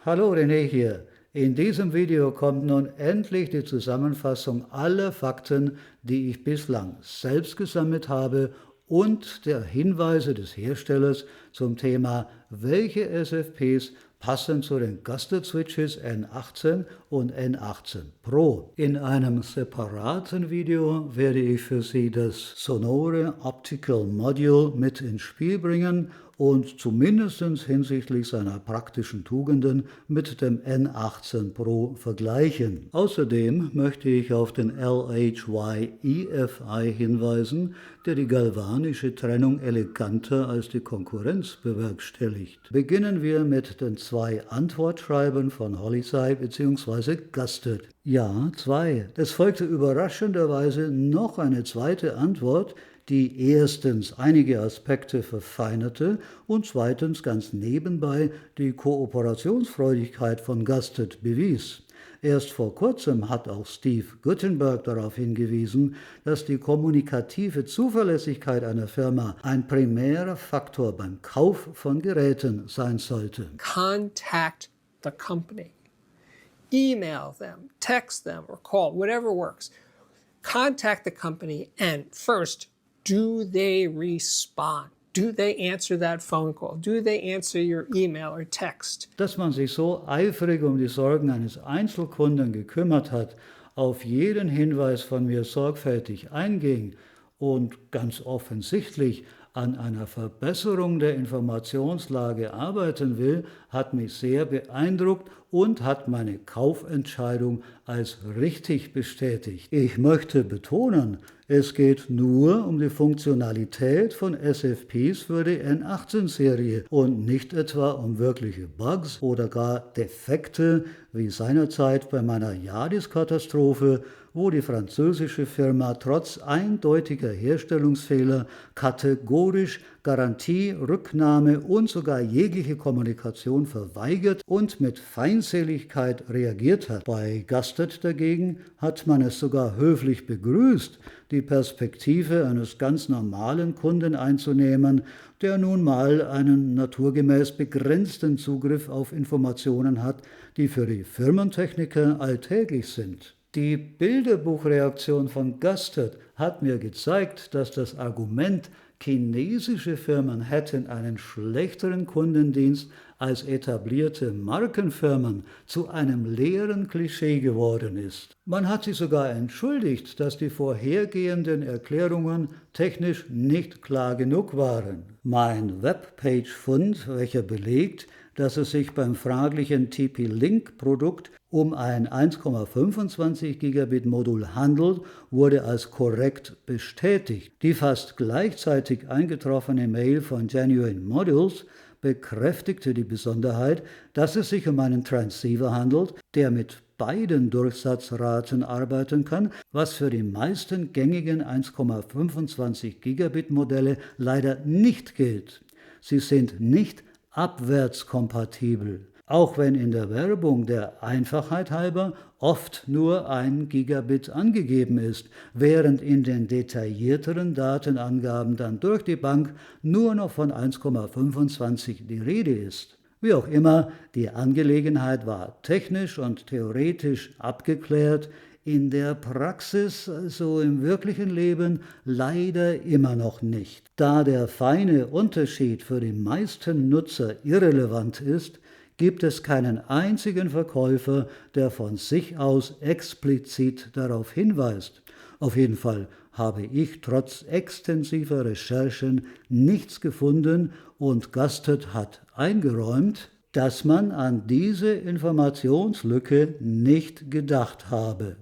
Hallo René hier. In diesem Video kommt nun endlich die Zusammenfassung aller Fakten, die ich bislang selbst gesammelt habe und der Hinweise des Herstellers zum Thema, welche SFPs passen zu den Guster Switches N18 und N18 Pro. In einem separaten Video werde ich für Sie das Sonore Optical Module mit ins Spiel bringen und zumindest hinsichtlich seiner praktischen Tugenden mit dem N18 Pro vergleichen. Außerdem möchte ich auf den LHY EFI hinweisen, der die galvanische Trennung eleganter als die Konkurrenz bewerkstelligt. Beginnen wir mit den 2 Antwortschreiben von Holisei bzw. Gusted. Ja, 2. Es folgte überraschenderweise noch eine zweite Antwort, die erstens einige Aspekte verfeinerte und zweitens ganz nebenbei die Kooperationsfreudigkeit von Gusted bewies. Erst vor kurzem hat auch Steve Guttenberg darauf hingewiesen, dass die kommunikative Zuverlässigkeit einer Firma ein primärer Faktor beim Kauf von Geräten sein sollte. Contact the company. Email them, text them, or call, whatever works. Contact the company and first, do they respond? Do they answer that phone call? Do they answer your email or text? Dass man sich so eifrig um die Sorgen eines Einzelkunden gekümmert hat, auf jeden Hinweis von mir sorgfältig einging und ganz offensichtlich an einer Verbesserung der Informationslage arbeiten will, hat mich sehr beeindruckt und hat meine Kaufentscheidung als richtig bestätigt. Ich möchte betonen, es geht nur um die Funktionalität von SFPs für die N18-Serie und nicht etwa um wirkliche Bugs oder gar Defekte wie seinerzeit bei meiner Yardis-Katastrophe, wo die französische Firma trotz eindeutiger Herstellungsfehler kategorisch Garantie, Rücknahme und sogar jegliche Kommunikation verweigert und mit Feindseligkeit reagiert hat. Bei Gusted dagegen hat man es sogar höflich begrüßt, die Perspektive eines ganz normalen Kunden einzunehmen, der nun mal einen naturgemäß begrenzten Zugriff auf Informationen hat, die für die Firmentechniker alltäglich sind. Die Bilderbuchreaktion von Gusted hat mir gezeigt, dass das Argument, chinesische Firmen hätten einen schlechteren Kundendienst als etablierte Markenfirmen, zu einem leeren Klischee geworden ist. Man hat sich sogar entschuldigt, dass die vorhergehenden Erklärungen technisch nicht klar genug waren. Mein Webpage-Fund, welcher belegt, dass es sich beim fraglichen TP-Link-Produkt um ein 1,25 Gigabit Modul handelt, wurde als korrekt bestätigt. Die fast gleichzeitig eingetroffene Mail von Genuine Modules bekräftigte die Besonderheit, dass es sich um einen Transceiver handelt, der mit beiden Durchsatzraten arbeiten kann, was für die meisten gängigen 1,25 Gigabit Modelle leider nicht gilt. Sie sind nicht abwärtskompatibel, auch wenn in der Werbung der Einfachheit halber oft nur 1 Gigabit angegeben ist, während in den detaillierteren Datenangaben dann durch die Bank nur noch von 1,25 die Rede ist. Wie auch immer, die Angelegenheit war technisch und theoretisch abgeklärt, in der Praxis, also im wirklichen Leben, leider immer noch nicht. Da der feine Unterschied für die meisten Nutzer irrelevant ist, gibt es keinen einzigen Verkäufer, der von sich aus explizit darauf hinweist. Auf jeden Fall habe ich trotz extensiver Recherchen nichts gefunden und Gusted hat eingeräumt, dass man an diese Informationslücke nicht gedacht habe.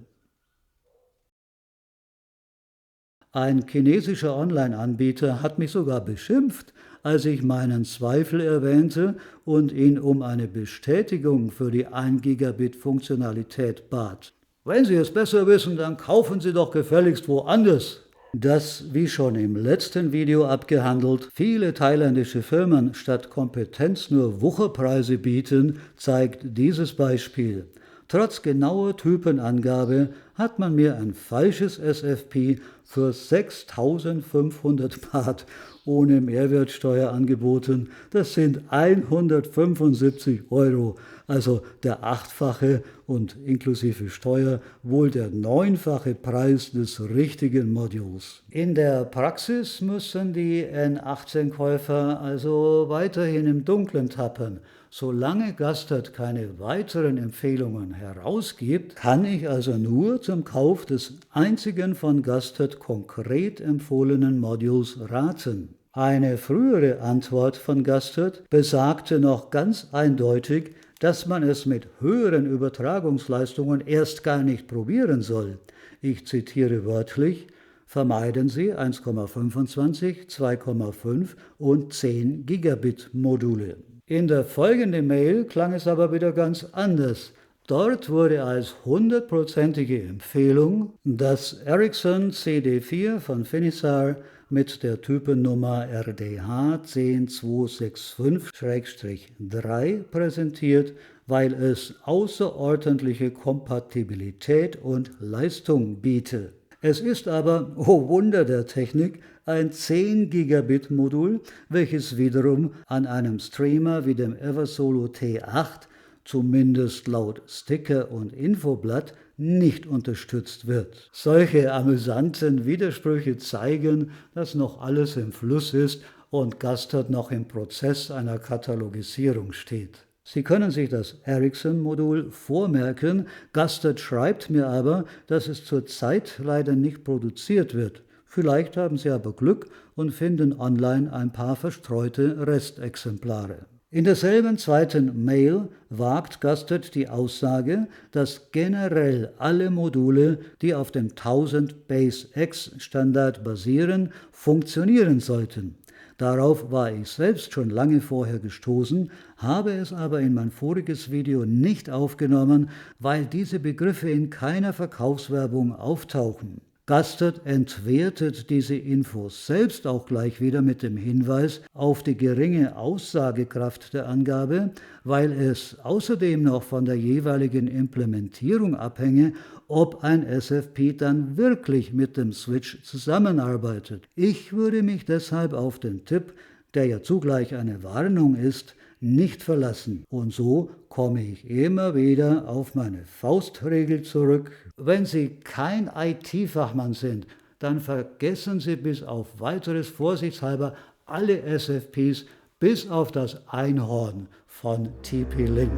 Ein chinesischer Online-Anbieter hat mich sogar beschimpft, als ich meinen Zweifel erwähnte und ihn um eine Bestätigung für die 1 Gigabit Funktionalität bat. Wenn Sie es besser wissen, dann kaufen Sie doch gefälligst woanders. Dass, wie schon im letzten Video abgehandelt, viele thailändische Firmen statt Kompetenz nur Wucherpreise bieten, zeigt dieses Beispiel. Trotz genauer Typenangabe hat man mir ein falsches SFP für 6.500 Baht ohne Mehrwertsteuer angeboten. Das sind 175 €, also der 8-fache und inklusive Steuer wohl der 9-fache Preis des richtigen Modules. In der Praxis müssen die N18-Käufer also weiterhin im Dunkeln tappen. Solange Gastert keine weiteren Empfehlungen herausgibt, kann ich also nur zum Kauf des einzigen von Gastert konkret empfohlenen Modules raten. Eine frühere Antwort von Gastert besagte noch ganz eindeutig, dass man es mit höheren Übertragungsleistungen erst gar nicht probieren soll. Ich zitiere wörtlich: Vermeiden Sie 1,25, 2,5 und 10 Gigabit Module. In der folgenden Mail klang es aber wieder ganz anders. Dort wurde als 100%ige Empfehlung das Ericsson CD4 von Finisar mit der Typennummer RDH 10265-3 präsentiert, weil es außerordentliche Kompatibilität und Leistung biete. Es ist aber, oh Wunder der Technik, ein 10 Gigabit Modul, welches wiederum an einem Streamer wie dem Eversolo T8, zumindest laut Sticker und Infoblatt, nicht unterstützt wird. Solche amüsanten Widersprüche zeigen, dass noch alles im Fluss ist und Gastert noch im Prozess einer Katalogisierung steht. Sie können sich das Ericsson-Modul vormerken. Gastert schreibt mir aber, dass es zurzeit leider nicht produziert wird. Vielleicht haben Sie aber Glück und finden online ein paar verstreute Restexemplare. In derselben zweiten Mail wagt Gastert die Aussage, dass generell alle Module, die auf dem 1000 Base X Standard basieren, funktionieren sollten. Darauf war ich selbst schon lange vorher gestoßen, habe es aber in mein voriges Video nicht aufgenommen, weil diese Begriffe in keiner Verkaufswerbung auftauchen. Gastert entwertet diese Infos selbst auch gleich wieder mit dem Hinweis auf die geringe Aussagekraft der Angabe, weil es außerdem noch von der jeweiligen Implementierung abhänge, ob ein SFP dann wirklich mit dem Switch zusammenarbeitet. Ich würde mich deshalb auf den Tipp, der ja zugleich eine Warnung ist, nicht verlassen. Und so komme ich immer wieder auf meine Faustregel zurück. Wenn Sie kein IT-Fachmann sind, dann vergessen Sie bis auf weiteres vorsichtshalber alle SFPs bis auf das Einhorn von TP-Link.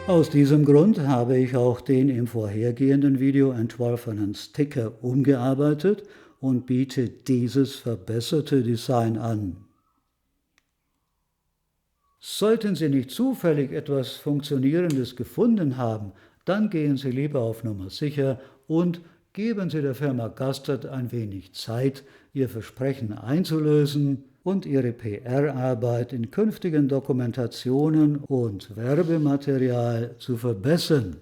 Aus diesem Grund habe ich auch den im vorhergehenden Video entworfenen Sticker umgearbeitet und biete dieses verbesserte Design an. Sollten Sie nicht zufällig etwas Funktionierendes gefunden haben, dann gehen Sie lieber auf Nummer sicher und geben Sie der Firma Gastert ein wenig Zeit, Ihr Versprechen einzulösen und Ihre PR-Arbeit in künftigen Dokumentationen und Werbematerial zu verbessern.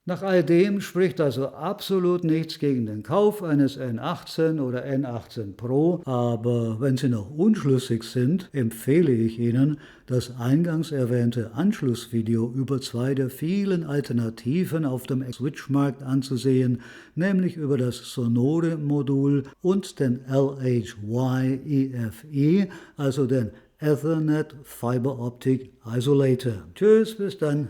Nach all dem spricht also absolut nichts gegen den Kauf eines N18 oder N18 Pro, aber wenn Sie noch unschlüssig sind, empfehle ich Ihnen, das eingangs erwähnte Anschlussvideo über zwei der vielen Alternativen auf dem Switch-Markt anzusehen, nämlich über das Sonore-Modul und den LHY-EFE, also den Ethernet Fiber Optic Isolator. Tschüss, bis dann.